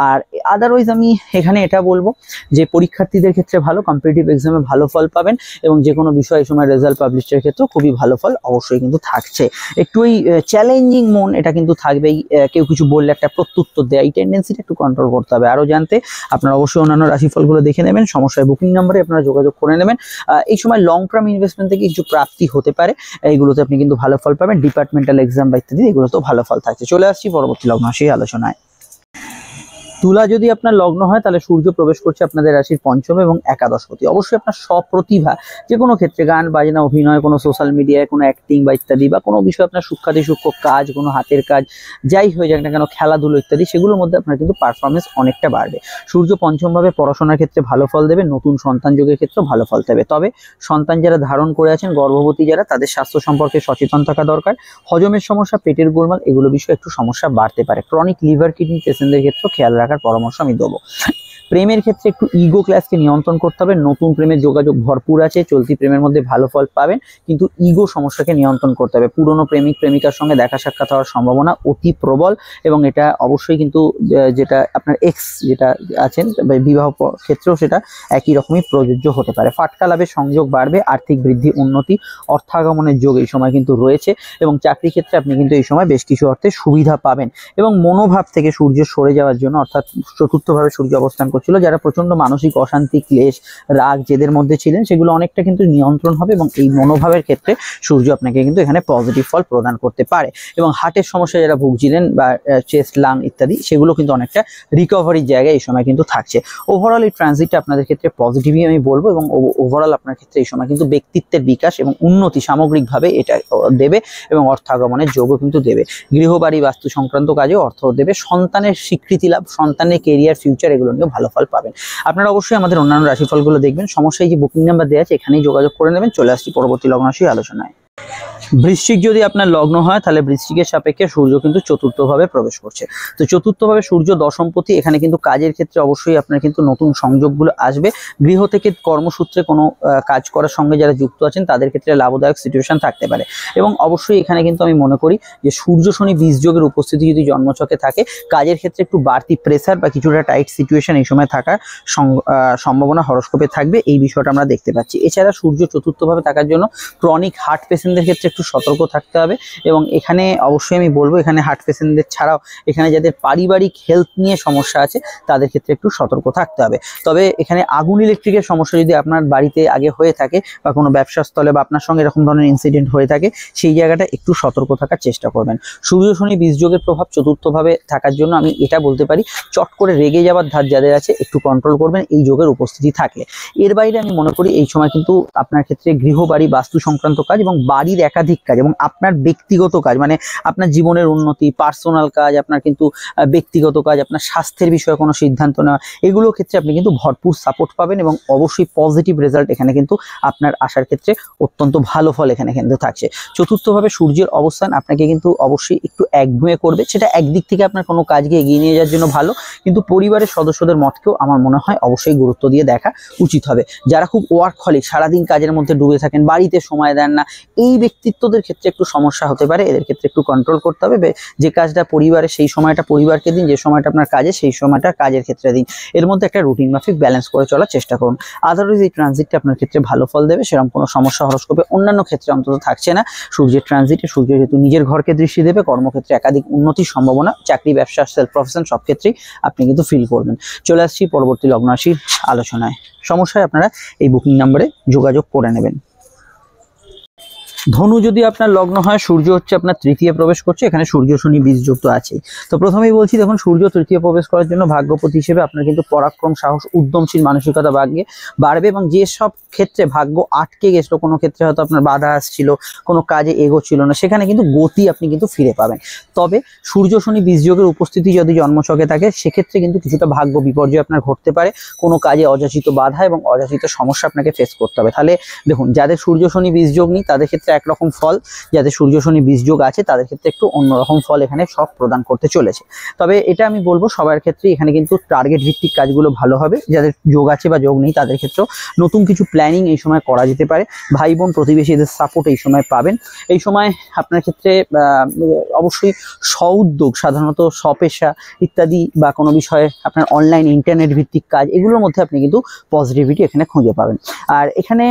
S1: আর আদারওয়াইজ আমি এখানে এটা বলবো যে পরীক্ষার্থীদের ক্ষেত্রে ভালো, কম্পিটিটিভ এক্সামে ভালো ফল পাবেন, এবং যে কোনো বিষয় এই সময় রেজাল্ট পাবলিশের ক্ষেত্রে খুবই ভালো ফল অবশ্যই কিন্তু থাকছে। একটু ওই চ্যালেঞ্জিং মন এটা কিন্তু থাকবেই, কেউ কিছু বললে একটা প্রত্যুত্তর দেয়, এই টেন্ডেন্সিটা একটু কন্ট্রোল করতে হবে। আরও জানতে আপনারা অবশ্যই অন্যান্য রাশিফলগুলো দেখে নেবেন, সমস্যায় বুকিং নাম্বারে আপনারা যোগাযোগ করে নেবেন। এই সময় লং টার্ম ইনভেস্টমেন্ট থেকে কিছু প্রাপ্তি হতে পারে, এইগুলোতে আপনি কিন্তু ভালো ফল পাবেন। ডিপার্টমেন্টাল এক্সাম বা ইত্যাদি এগুলোতেও ভালো ফল থাকছে। চলে আসছি পরবর্তী লগ্ন রাশি আলোচনায়। তুলা যদি আপনার লগ্ন হয় তাহলে সূর্য প্রবেশ করছে আপনাদের রাশির পঞ্চম এবং একাদশপতি। অবশ্যই আপনার স্বপ্রতিভা যে কোনো ক্ষেত্রে, গান বাজনা, অভিনয়, কোনো সোশ্যাল মিডিয়ায় কোনো অ্যাক্টিং বা ইত্যাদি, বা কোনো বিষয় আপনার সূক্ষ্মাতি সূক্ষ্ম কাজ, কোনো হাতের কাজ যাই হয়ে যাক না কেন, খেলাধুলো ইত্যাদি, সেগুলোর মধ্যে আপনার কিন্তু পারফরমেন্স অনেকটা বাড়বে। সূর্য পঞ্চমভাবে পড়াশোনার ক্ষেত্রে ভালো ফল দেবে, নতুন সন্তান যোগের ক্ষেত্রেও ভালো ফল দেবে। তবে সন্তান যারা ধারণ করে আছেন, গর্ভবতী যারা, তাদের স্বাস্থ্য সম্পর্কে সচেতন থাকা দরকার। হজমের সমস্যা, পেটের গোলমাল, এগুলো বিষয়ে একটু সমস্যা বাড়তে পারে। ক্রনিক লিভার কিডনি পেশেন্টদের ক্ষেত্রেও খেয়াল রাখার পরামর্শ আমি দেবো। প্রেমের ক্ষেত্রে একটু ইগো ক্লাসকে নিয়ন্ত্রণ করতে হবে। নতুন প্রেমের যোগাযোগ ভরপুর আছে, চলতি প্রেমের মধ্যে ভালো ফল পাবেন, কিন্তু ইগো সমস্যাকে নিয়ন্ত্রণ করতে হবে। পুরনো প্রেমিক প্রেমিকার সঙ্গে দেখা সাক্ষাৎ হওয়ার সম্ভাবনা অতি প্রবল, এবং এটা অবশ্যই কিন্তু যেটা আপনার এক্স যেটা আছেন বিবাহ ক্ষেত্রেও সেটা একই রকমই প্রযোজ্য হতে পারে। ফাটকা লাভের সংযোগ বাড়বে, আর্থিক বৃদ্ধি, উন্নতি, অর্থাগমনের যোগ এই সময় কিন্তু রয়েছে, এবং চাকরি ক্ষেত্রে আপনি কিন্তু এই সময় বেশ কিছু অর্থে সুবিধা পাবেন। এবং মনোভাব থেকে সূর্য সরে যাওয়ার জন্য, অর্থাৎ চতুর্থভাবে সূর্য অবস্থান করছিল, যারা প্রচন্ড মানসিক অশান্তি, ক্লেশ, রাগ, জেদের মধ্যে ছিলেন, সেগুলো অনেকটা কিন্তু নিয়ন্ত্রণ হবে, এবং এই মনোভাবের ক্ষেত্রে সূর্য আপনাকে কিন্তু এখানে পজিটিভ ফল প্রদান করতে পারে। এবং হার্টের সমস্যা যারা ভুগছিলেন, বা চেস্ট, লাং ইত্যাদি, সেগুলো কিন্তু অনেকটা রিকভারির জায়গায় এই সময় কিন্তু থাকছে। ওভারঅল এই ট্রানজিটটা আপনাদের ক্ষেত্রে পজিটিভই আমি বলবো, এবং ওভারঅল আপনার ক্ষেত্রে এই সময় কিন্তু ব্যক্তিত্বের বিকাশ এবং উন্নতি সামগ্রিকভাবে এটা দেবে, এবং অর্থাগমনের যোগও কিন্তু দেবে। গৃহবাড়ি, বাস্তু সংক্রান্ত কাজেও অর্থ দেবে। সন্তানের স্বীকৃতি লাভ, সন্তানের কেরিয়ার, ফিউচার, এগুলো নিয়ে ভালো ফল পাবেন। আপনারা অবশ্যই আমাদের অন্যান্য রাশিফলগুলো দেখবেন। সমস্যায় যে বুকিং নাম্বার দেওয়া আছে এখানেই যোগাযোগ করে নেবেন। চলে আসছি পরবর্তী লগ্ন রাশি আলোচনায়। বৃশ্চিক যদি আপনার লগ্ন হয় তাহলে বৃশ্চিকের সাপেক্ষে সূর্য কিন্তু চতুর্থভাবে প্রবেশ করছে। তো চতুর্থভাবে সূর্য দশমপতি, এখানে কিন্তু কাজের ক্ষেত্রে অবশ্যই আপনার কিন্তু নতুন সংযোগগুলো আসবে। গৃহ থেকে কর্মসূত্রে কোনো কাজ করার সঙ্গে যারা যুক্ত আছেন তাদের ক্ষেত্রে লাভদায়ক সিচুয়েশন থাকতে পারে। এবং অবশ্যই এখানে কিন্তু আমি মনে করি যে সূর্য শনি বীজযোগের উপস্থিতি যদি জন্মছকে থাকে, কাজের ক্ষেত্রে একটু বাড়তি প্রেসার বা কিছুটা টাইট সিচুয়েশন এই সময় থাকার সম্ভাবনা হরস্কোপে থাকবে, এই বিষয়টা আমরা দেখতে পাচ্ছি। এছাড়া সূর্য চতুর্থভাবে থাকার জন্য ক্রনিক হার্ট পেশেন্টদের ক্ষেত্রে একটু সতর্ক থাকতে হবে। এবং এখানে অবশ্যই আমি বলবো, এখানে হার্ট পেশেন্টদের ছাড়াও এখানে যাদের পারিবারিক হেলথ নিয়ে সমস্যা আছে তাদের ক্ষেত্রে একটু সতর্ক থাকতে হবে। তবে এখানে আগুন ইলেকট্রিকের সমস্যা যদি আপনার বাড়িতে আগে হয়ে থাকে, বা কোনো ব্যবসা স্থলে বা আপনার সঙ্গে এরকম ধরনের ইনসিডেন্ট হয়ে থাকে, সেই জায়গাটা একটু সতর্ক থাকার চেষ্টা করবেন। সূর্য শনি বীজযোগের প্রভাব চতুর্থভাবে থাকার জন্য আমি এটা বলতে পারি, চট করে রেগে যাওয়ার ধার যাদের আছে একটু কন্ট্রোল করবেন এই যোগের উপস্থিতি থাকলে। এর বাইরে আমি মনে করি এই সময় কিন্তু আপনার ক্ষেত্রে গৃহবাড়ি, বাস্তু সংক্রান্ত কাজ এবং বাড়ির একাধিক কাজ এবং আপনার ব্যক্তিগত কাজ, মানে আপনার জীবনের উন্নতি, পার্সোনাল কাজ, আপনার কিন্তু ব্যক্তিগত কাজ, আপনার স্বাস্থ্যের বিষয়ে কোনো সিদ্ধান্ত নেওয়া, এগুলোর ক্ষেত্রে আপনি কিন্তু ভরপুর সাপোর্ট পাবেন, এবং অবশ্যই পজিটিভ রেজাল্ট এখানে কিন্তু আপনার আসার ক্ষেত্রে অত্যন্ত ভালো ফল এখানে কিন্তু থাকছে। চতুর্থভাবে সূর্যের অবস্থান আপনাকে কিন্তু অবশ্যই একটু একগুঁয়ে করবে। সেটা একদিক থেকে আপনার কোনো কাজকে এগিয়ে নিয়ে যাওয়ার জন্য ভালো, কিন্তু পরিবারের সদস্যদের মতকেও আমার মনে হয় অবশ্যই গুরুত্ব দিয়ে দেখা উচিত হবে। যারা খুব ওয়ার্কহলিক, সারাদিন কাজের মধ্যে ডুবে থাকেন, বাড়িতে সময় দেন না, এই ব্যক্তিত্বদের ক্ষেত্রে একটু সমস্যা হতে পারে। এদের ক্ষেত্রে একটু কন্ট্রোল করতে হবে। যে কাজটা পরিবারে সেই সময়টা পরিবারকে দিন, যে সময়টা আপনার কাজে সেই সময়টা কাজের ক্ষেত্রে দিন। এর মধ্যে একটা রুটিন মাফিক ব্যালেন্স করে চলার চেষ্টা করুন। আদারওয়াইজ এই ট্রানজিটটা আপনার ক্ষেত্রে ভালো ফল দেবে, সেরকম কোনো সমস্যা হরস্কোপে অন্যান্য ক্ষেত্রে অন্তত থাকছে না। সূর্যের ট্রানজিটে সূর্য যেহেতু নিজের ঘরকে দৃষ্টি দেবে, কর্মক্ষেত্রে একাধিক উন্নতির সম্ভাবনা, চাকরি, ব্যবসা, সেলফ প্রফেশন সব ক্ষেত্রেই আপনি কিন্তু ফিল করবেন। চলে আসছি পরবর্তী লগ্ন রাশির আলোচনায়। সমস্যায় আপনারা এই বুকিং নাম্বারে যোগাযোগ করে নেবেন। ধনু যদি আপনার লগ্ন হয়, সূর্য হচ্ছে আপনার তৃতীয় প্রবেশ করছে, এখানে সূর্য শনি বীজযুক্ত আছে। তো প্রথমেই বলছি, দেখুন সূর্য তৃতীয় প্রবেশ করার জন্য ভাগ্যপতি হিসেবে আপনার কিন্তু পরাক্রম, সাহস, উদ্যমশীল মানসিকতা ভাগ্যে বাড়বে, এবং যে সব ক্ষেত্রে ভাগ্য আটকে গেছিল, কোনো ক্ষেত্রে হয়তো আপনার বাধা আসছিল, কোনো কাজে এগোচ্ছিল না, সেখানে কিন্তু গতি আপনি কিন্তু ফিরে পাবেন। তবে সূর্য শনি বীজযোগের উপস্থিতি যদি জন্মছকে থাকে, সেক্ষেত্রে কিন্তু কিছুটা ভাগ্য বিপর্যয় আপনার ঘটতে পারে, কোনো কাজে অযাচিত বাধা এবং অযাচিত সমস্যা আপনাকে ফেস করতে হবে। তাহলে দেখুন, যাদের সূর্য শনি বীজযোগ নেই তাদের ক্ষেত্রে একরকম ফল, যাদের সূর্য শনি বীজযোগ আছে তাদের ক্ষেত্রে একটু অন্যরকম ফল এখানে সব প্রদান করতে চলেছে। তবে এটা আমি বলবো সবার ক্ষেত্রে এখানে কিন্তু টার্গেট ভিত্তিক কাজগুলো ভালো হবে। যাদের যোগ আছে বা যোগ নেই তাদের ক্ষেত্রেও নতুন কিছু প্ল্যানিং এই সময় করা যেতে পারে। ভাই বোন, প্রতিবেশী, এদের সাপোর্ট এই সময় পাবেন। এই সময় আপনার ক্ষেত্রে অবশ্যই স্ব-উদ্যোগ, সাধারণত স্বপেশা ইত্যাদি, বা কোনো বিষয়ে আপনার অনলাইন ইন্টারনেট ভিত্তিক কাজ, এগুলোর মধ্যে আপনি কিন্তু পজিটিভিটি এখানে খুঁজে পাবেন। আর এখানে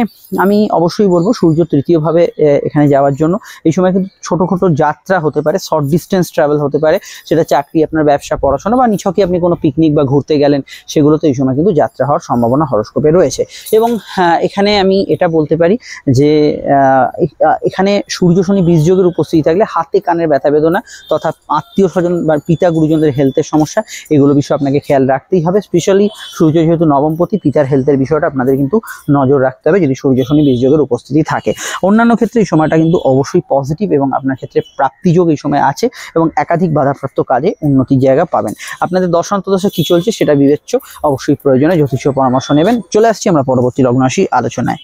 S1: আমি অবশ্যই বলবো সূর্য তৃতীয়ভাবে এখানে যাওয়ার জন্য। এই সময় কিন্তু ছোটোখাটো যাত্রা হতে পারে, শর্ট ডিস্টেন্স ট্রাভেল হতে পারে, সেটা চাকরি, আপনার ব্যবসা, পড়াশোনা বা নিছকই আপনি কোনো পিকনিক বা ঘুরতে গেলেন, সেগুলোতে এই সময় কিন্তু যাত্রা হওয়ার সম্ভাবনা হরোস্কোপে রয়েছে। এবং এখানে আমি এটা বলতে পারি যে এখানে সূর্য শনি বীজযোগের উপস্থিতি থাকলে হাতে কানের ব্যথা বেদনা তথা আত্মীয় স্বজন বা পিতা গুরুজনদের হেলথের সমস্যা, এগুলো বিষয়ে আপনাকে খেয়াল রাখতেই হবে। স্পেশালি সূর্য যেহেতু নবমপতি, পিতার হেলথের বিষয়টা আপনাদের কিন্তু নজর রাখতে হবে যদি সূর্য শনি বীজযোগের উপস্থিতি থাকে। অন্যান্য ক্ষেত্রে এই সময়টা কিন্তু অবশ্যই পজিটিভ এবং আপনার ক্ষেত্রে প্রাপ্তিযোগ এই সময় আছে এবং একাধিক বাধাপ্রাপ্ত কাজে উন্নতির জায়গা পাবেন। আপনাদের দশান্তদশা কি চলছে সেটা বিবেচ্য, অবশ্যই প্রয়োজনে জ্যোতিষ পরামর্শ নেবেন। চলে আসছি আমরা পরবর্তী লগ্ন রাশি আলোচনায়।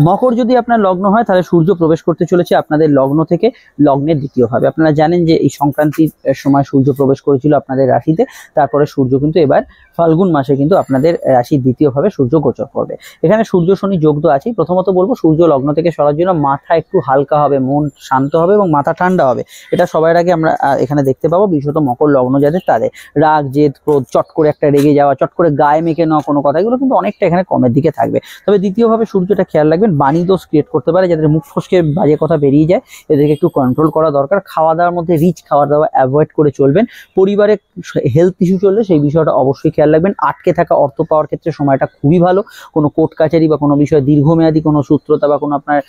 S1: মকর যদি আপনার লগ্ন হয় তাহলে সূর্য প্রবেশ করতে চলেছে আপনাদের লগ্ন থেকে লগ্নের দ্বিতীয়ভাবে। আপনারা জানেন যে এই সংক্রান্তির সময় সূর্য প্রবেশ করেছিল আপনাদের রাশিতে, তারপরে সূর্য কিন্তু এবার ফাল্গুন মাসে কিন্তু আপনাদের রাশির দ্বিতীয়ভাবে সূর্য গোচর করবে। এখানে সূর্য শনি যোগ তো আছেই। প্রথমত বলবো সূর্য লগ্ন থেকে সরার জন্য মাথা একটু হালকা হবে, মন শান্ত হবে এবং মাথা ঠান্ডা হবে, এটা সবার আগে আমরা এখানে দেখতে পাবো। বিশেষত মকর লগ্ন যাদের, তাদের রাগ, জেদ, ক্রোধ, চট করে একটা রেগে যাওয়া, চট করে গায়ে মেখে নেওয়া কোনো কথা, এগুলো কিন্তু অনেকটা এখানে কমের দিকে থাকবে। তবে দ্বিতীয়ভাবে সূর্যটা খেয়াল রাখবেন, বাণী দোষ ক্রিয়েট করতে পারে, যাদের মুখ ফসকে বাজে কথা বেরিয়ে যায়, এদেরকে একটু কন্ট্রোল করা দরকার। খাওয়া দাওয়ার মধ্যে রিচ খাওয়া দাওয়া অ্যাভয়েড করে চলবেন। পরিবারে হেলথ ইস্যু চললে সেই বিষয়টা অবশ্যই খেয়াল রাখবেন। আটকে থাকা অর্থ পাওয়ার ক্ষেত্রে সময়টা খুবই ভালো। কোনো কোর্ট কাছারি বা কোনো বিষয়ে দীর্ঘমেয়াদী কোনো সূত্রতা বা কোনো আপনার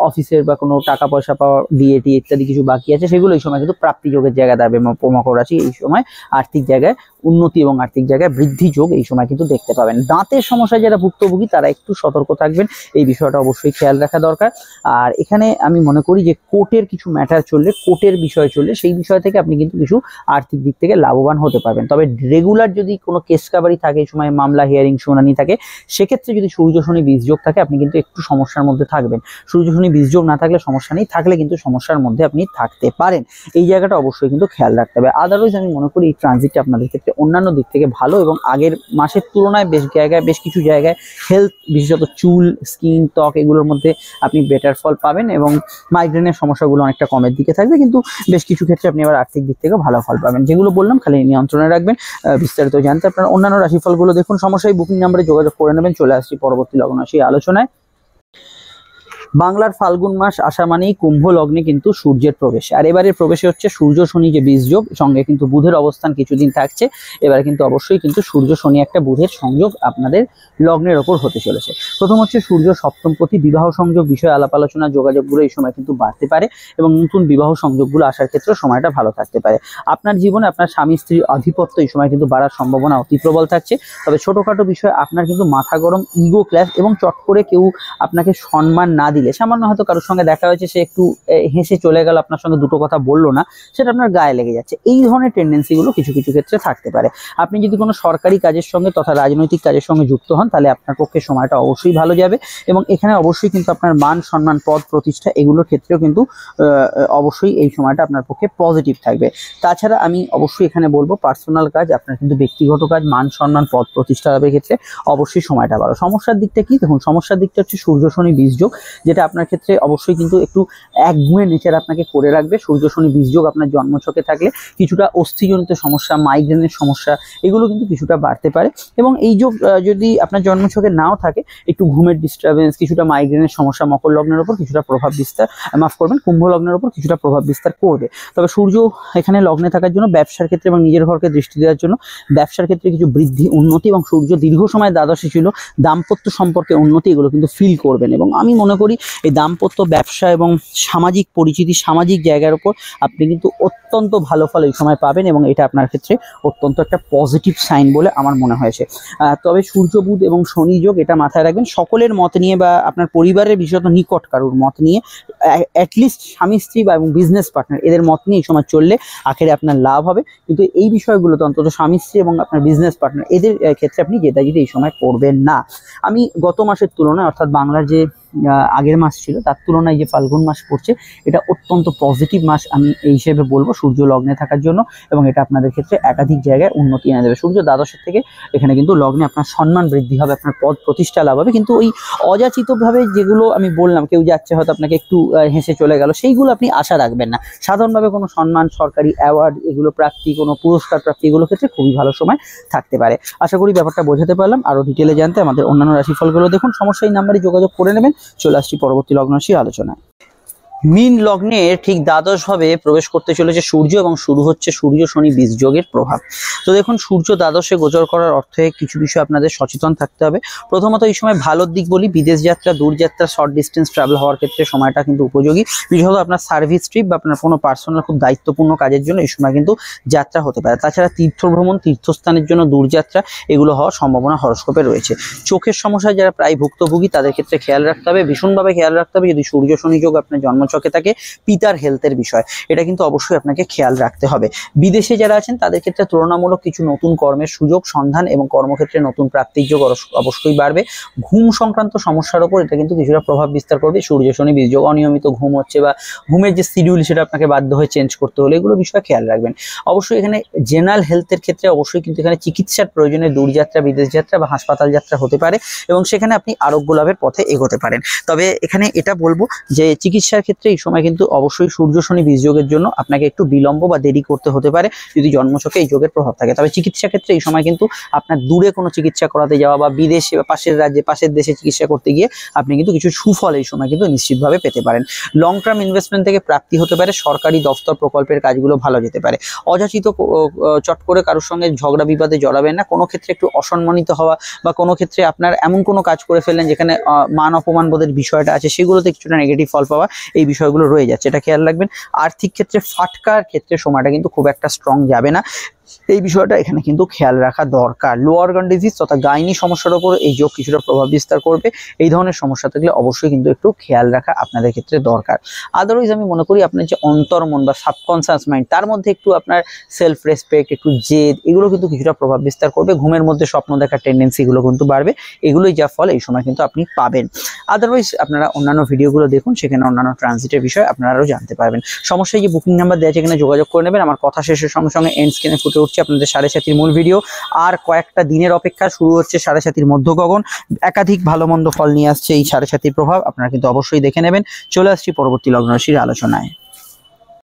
S1: অফিসের বা কোনো টাকা পয়সা পাওয়া, ডিএটি ইত্যাদি কিছু বাকি আছে, সেগুলো এই সময় কিন্তু প্রাপ্তিযোগের জায়গা দাঁড়াবে। মকর রাশি এই সময় আর্থিক জায়গায় উন্নতি এবং আর্থিক জায়গায় বৃদ্ধি যোগ এই সময় কিন্তু দেখতে পাবেন। দাঁতের সমস্যায় যারা ভুক্তভোগী তারা একটু সতর্ক থাকবেন, এই বিষয়টা অবশ্যই খেয়াল রাখা দরকার। আর এখানে আমি মনে করি যে কোর্টের কিছু ম্যাটার চললে, কোর্টের বিষয় চললে, সেই বিষয় থেকে আপনি কিন্তু কিছু আর্থিক দিক থেকে লাভবান হতে পারবেন। তবে রেগুলার যদি কোনো কেস কাবারি থাকে, এই সময় মামলা, হিয়ারিং, শুনানি থাকে, সেক্ষেত্রে যদি সূর্য শনি বীজযোগ থাকে আপনি কিন্তু একটু সমস্যার মধ্যে থাকবেন। সূর্য শনি বীজযোগ না থাকলে সমস্যা নেই, থাকলে কিন্তু সমস্যার মধ্যে আপনি থাকতে পারেন। এই জায়গাটা অবশ্যই কিন্তু খেয়াল রাখতে হবে। আদারওয়াইজ আমি মনে করি এই ট্রানজিটটা আপনাদের ক্ষেত্রে অন্যান্য দিক থেকে ভালো এবং আগের মাসের তুলনায় বেশ কিছু জায়গায় হেলথ, বিশেষত চুল, স্কিন, ত্বক, এগুলোর মধ্যে আপনি বেটার ফল পাবেন এবং মাইগ্রেনের সমস্যাগুলো অনেকটা কমের দিকে থাকবে। কিন্তু বেশ কিছু ক্ষেত্রে আপনি আবার আর্থিক দিক থেকেও ভালো ফল পাবেন। যেগুলো বললাম খালি নিয়ন্ত্রণে রাখবেন। বিস্তারিত জানতে আপনার অন্যান্য রাশিফলগুলো দেখুন, সমস্যায় বুকিং নাম্বারে যোগাযোগ করে নেবেন। চলে আসছি পরবর্তী লগ্ন রাশি আলোচনায়। বাংলার ফাল্গুন মাস আসা মানেই কুম্ভ লগ্নে কিন্তু সূর্যের প্রবেশ। আর এবারের প্রবেশে হচ্ছে সূর্য শনি যে বীজযোগ, সঙ্গে কিন্তু বুধের অবস্থান কিছুদিন থাকছে। এবারে কিন্তু অবশ্যই কিন্তু সূর্য শনি একটা বুধের সংযোগ আপনাদের লগ্নের ওপর হতে চলেছে। প্রথম হচ্ছে সূর্য সপ্তমপতি, বিবাহ সংযোগ বিষয়ে আলাপ আলোচনা, যোগাযোগগুলো এই সময় কিন্তু বাড়তে পারে এবং নতুন বিবাহ সংযোগগুলো আসার ক্ষেত্রে সময়টা ভালো থাকতে পারে। আপনার জীবনে আপনার স্বামী স্ত্রীর আধিপত্য এই সময় কিন্তু বাড়ার সম্ভাবনা অতি প্রবল থাকছে। তবে ছোটোখাটো বিষয়ে আপনার কিন্তু মাথা গরম, ইগো ক্ল্যাশ এবং চট করে কেউ আপনাকে সম্মান না দিলে, সামান্য হয়তো কারোর সঙ্গে দেখা হয়েছে, সে একটু হেসে চলে গেল, আপনার সঙ্গে দুটো কথা বললো না, সেটা আপনার গায়ে লেগে যাচ্ছে, এই ধরনের টেন্ডেন্সিগুলো কিছু কিছু ক্ষেত্রে থাকতে পারে। আপনি যদি কোনো সরকারি কাজের সঙ্গে তথা রাজনৈতিক কাজের সঙ্গে যুক্ত হন তাহলে আপনার পক্ষে সময়টা অবশ্যই ভালো যাবে এবং এখানে অবশ্যই কিন্তু আপনার মান সম্মান, পদ প্রতিষ্ঠা, এগুলোর ক্ষেত্রেও কিন্তু অবশ্যই এই সময়টা আপনার পক্ষে পজিটিভ থাকবে। তাছাড়া আমি অবশ্যই এখানে বলবো পার্সোনাল কাজ, আপনার কিন্তু ব্যক্তিগত কাজ, মান সম্মান, পদ প্রতিষ্ঠা লাভের ক্ষেত্রে অবশ্যই সময়টা ভালো। সমস্যার দিকটা কি দেখুন, সমস্যার দিকটা হচ্ছে সূর্য শনি বীজযোগ, যেটা আপনার ক্ষেত্রে অবশ্যই কিন্তু একটু একগুঁয়ে নেচার আপনাকে করে রাখবে। সূর্য শনি বীজযোগ আপনার জন্মছকে থাকলে কিছুটা অস্থিজনিত সমস্যা, মাইগ্রেনের সমস্যা, এগুলো কিন্তু কিছুটা বাড়তে পারে এবং এই যোগ যদি আপনার জন্মছকে নাও থাকে, একটু ঘুমের ডিস্টারবেন্স, কিছুটা মাইগ্রেনের সমস্যা মকর লগ্নের ওপর কিছুটা প্রভাব বিস্তার, মাফ করবেন, কুম্ভ লগ্নের ওপর কিছুটা প্রভাব বিস্তার করবে। তবে সূর্য এখানে লগ্নে থাকার জন্য ব্যবসার ক্ষেত্রে এবং নিজের ঘরকে দৃষ্টি দেওয়ার জন্য ব্যবসার ক্ষেত্রে কিছু বৃদ্ধি, উন্নতি এবং সূর্য দীর্ঘ সময় দ্বাদশে ছিল, দাম্পত্য সম্পর্কে উন্নতি, এগুলো কিন্তু ফিল করবেন এবং আমি মনে করি এই দাম্পত্য, ব্যবসা এবং সামাজিক পরিচিতি, সামাজিক জায়গার উপর আপনি কিন্তু অত্যন্ত ভালো ফল এই সময় পাবেন এবং এটা আপনার ক্ষেত্রে অত্যন্ত একটা পজিটিভ সাইন বলে আমার মনে হয়েছে। তবে সূর্য, বুধ এবং শনি যোগ, এটা মাথায় রাখবেন। সকলের মত নিয়ে বা আপনার পরিবারের বিশেষত নিকট কারোর মত নিয়ে, অ্যাটলিস্ট স্বামী স্ত্রী বা এবং বিজনেস পার্টনার, এদের মত নিয়ে এই সময় চললে আখেরে আপনার লাভ হবে। কিন্তু এই বিষয়গুলোতে অন্তত স্বামী স্ত্রী এবং আপনার বিজনেস পার্টনার, এদের ক্ষেত্রে আপনি জেদাজেদি এই সময় করবেন না। আমি গত মাসের তুলনায়, অর্থাৎ বাংলার যে আগের মাস ছিল তার তুলনায় যে ফাল্গুন মাস পড়ছে, এটা অত্যন্ত পজিটিভ মাস আমি এই হিসেবে বলবো সূর্য লগ্নে থাকার জন্য এবং এটা আপনাদের ক্ষেত্রে একাধিক জায়গায় উন্নতি এনে দেবে। সূর্য দ্বাদশের থেকে এখানে কিন্তু লগ্নে আপনার সম্মান বৃদ্ধি হবে, আপনার পদ প্রতিষ্ঠা লাভ হবে। কিন্তু ওই অযাচিতভাবে যেগুলো আমি বললাম, কেউ যাচ্ছে হয়তো আপনাকে একটু হেসে চলে গেল, সেইগুলো আপনি আশা রাখবেন না। সাধারণভাবে কোনো সম্মান, সরকারি অ্যাওয়ার্ড, এগুলো প্রাপ্তি, কোনো পুরস্কার প্রাপ্তি, এগুলো ক্ষেত্রে খুবই ভালো সময় থাকতে পারে। আশা করি ব্যাপারটা বোঝাতে পারলাম। আরও ডিটেলে জানতে আমাদের অন্যান্য রাশিফলগুলো দেখুন, সমস্যা এই নাম্বারে যোগাযোগ করে নেবেন। চলে আসছি পরবর্তী লগ্ন রাশির আলোচনায়। মীন লগ্নে ঠিক দ্বাদশ ভাবে প্রবেশ করতে চলেছে সূর্য এবং শুরু হচ্ছে সূর্য শনি বীজযোগের প্রভাব। তো দেখুন, সূর্য দ্বাদশে গোচর করার অর্থে কিছু বিষয় আপনাদের সচেতন থাকতে হবে। প্রথমত এই সময় ভালোর দিক বলি, বিদেশ যাত্রা, দূরযাত্রা, শর্ট ডিস্টেন্স ট্রাভেল হওয়ার ক্ষেত্রে সময়টা কিন্তু উপযোগী। বিশেষত আপনার সার্ভিস ট্রিপ বা আপনার কোনো পার্সোনাল খুব দায়িত্বপূর্ণ কাজের জন্য এই সময় কিন্তু যাত্রা হতে পারে। তাছাড়া তীর্থ ভ্রমণ, তীর্থস্থানের জন্য দূরযাত্রা এগুলো হওয়ার সম্ভাবনা হরস্কোপে রয়েছে। চোখের সমস্যায় যারা প্রায় ভুক্তভোগী তাদের ক্ষেত্রে খেয়াল রাখতে হবে, ভীষণভাবে খেয়াল রাখতে হবে। যদি সূর্য শনি যোগ আপনার জন্মছকে থাকে, পিতার হেলথের বিষয় এটা কিন্তু অবশ্যই আপনাকে খেয়াল রাখতে হবে। বিদেশে যারা আছেন তাদের ক্ষেত্রে তুলনামূলক কিছু নতুন কর্মের সুযোগ সন্ধান এবং কর্মক্ষেত্রে নতুন প্রাপ্তির যোগ অবশ্যই বাড়বে। ঘুম সংক্রান্ত সমস্যার উপর এটা কিন্তু কিছুটা প্রভাব বিস্তার করবে। সূর্য শনি বীজযোগ, অনিয়মিত ঘুম হচ্ছে বা ঘুমের যে শিডিউল সেটা আপনাকে বাধ্য হয়ে চেঞ্জ করতে হলে এগুলো বিষয়ে খেয়াল রাখবেন। অবশ্যই এখানে জেনারেল হেলথের ক্ষেত্রে অবশ্যই কিন্তু এখানে চিকিৎসার প্রয়োজনে দূরযাত্রা, বিদেশ যাত্রা বা হাসপাতাল যাত্রা হতে পারে এবং সেখানে আপনি আরোগ্য লাভের পথে এগোতে পারেন। তবে এখানে এটা বলবো যে চিকিৎসার ক্ষেত্রে এই সময় কিন্তু অবশ্যই সূর্য শনি বীজযোগের জন্য আপনাকে একটু বিলম্ব বা দেরি করতে হতে পারে যদি জন্মছকে এই যোগের প্রভাব থাকে। তবে চিকিৎসা ক্ষেত্রে এই সময় কিন্তু আপনার দূরে কোনো চিকিৎসা করাতে যাওয়া বা বিদেশে বা পাশের রাজ্যে, পাশের দেশে চিকিৎসা করতে গিয়ে আপনি কিন্তু কিছু সুফল এই সময় কিন্তু নিশ্চিতভাবে পেতে পারেন। লং টার্ম ইনভেস্টমেন্ট থেকে প্রাপ্তি হতে পারে, সরকারি দফতর প্রকল্পের কাজগুলো ভালো যেতে পারে। অযাচিত চট করে কারোর সঙ্গে ঝগড়া বিবাদে জড়াবেন না। কোনো ক্ষেত্রে একটু অসম্মানিত হওয়া বা কোনো ক্ষেত্রে আপনার এমন কোনো কাজ করে ফেললেন যেখানে মান অপমান বোধের বিষয়টা আছে সেগুলোতে কিছুটা নেগেটিভ ফল পাওয়া এই বিষয়গুলো রয়ে যাচ্ছে, এটা খেয়াল রাখবেন। আর্থিক ক্ষেত্রে ফাটকার ক্ষেত্রে সময়টা কিন্তু খুব একটা স্ট্রং যাবে না, এই বিষয়টা এখানে কিন্তু খেয়াল রাখা দরকার। লো অর্গান ডিজিজ তথা গাইনি সমস্যার উপর এই যোগ কিছুটা প্রভাব বিস্তার করবে। এই ধরনের সমস্যা থাকলে অবশ্যই কিন্তু একটু খেয়াল রাখা আপনাদের ক্ষেত্রে দরকার। আদারওয়াইজ আমি মনে করি আপনার যে অন্তর্মন বা সাবকনসিয়াস মাইন্ড তার মধ্যে একটু আপনার সেলফ রেসপেক্ট, একটু জেদ এগুলো কিন্তু কিছুটা প্রভাব বিস্তার করবে। ঘুমের মধ্যে স্বপ্ন দেখার টেন্ডেন্সিগুলো কিন্তু বাড়বে। এগুলোই যা ফল এই সময় কিন্তু আপনি পাবেন। আদারওয়াইজ আপনারা অন্যান্য ভিডিওগুলো দেখুন, সেখানে অন্যান্য ট্রানজিটের বিষয় আপনারাও জানতে পারবেন। সমস্যায় যে বুকিং নাম্বার দেওয়া আছে এখানে যোগাযোগ করে নেবেন। আমার কথা শেষের সঙ্গে সঙ্গে এন্ড স্ক্রিনে ফুটে উঠছে আপনাদের 7.5 মূল ভিডিও। আর কয়েকটা দিনের অপেক্ষা, শুরু হচ্ছে 7.5 মধ্য গগন। একাধিক ভালো মন্দ ফল নিয়ে আসছে এই 7.5 প্রভাব, আপনারা কিন্তু অবশ্যই দেখে নেবেন। চলে আসছি পরবর্তী লগ্ন রাশির আলোচনায়।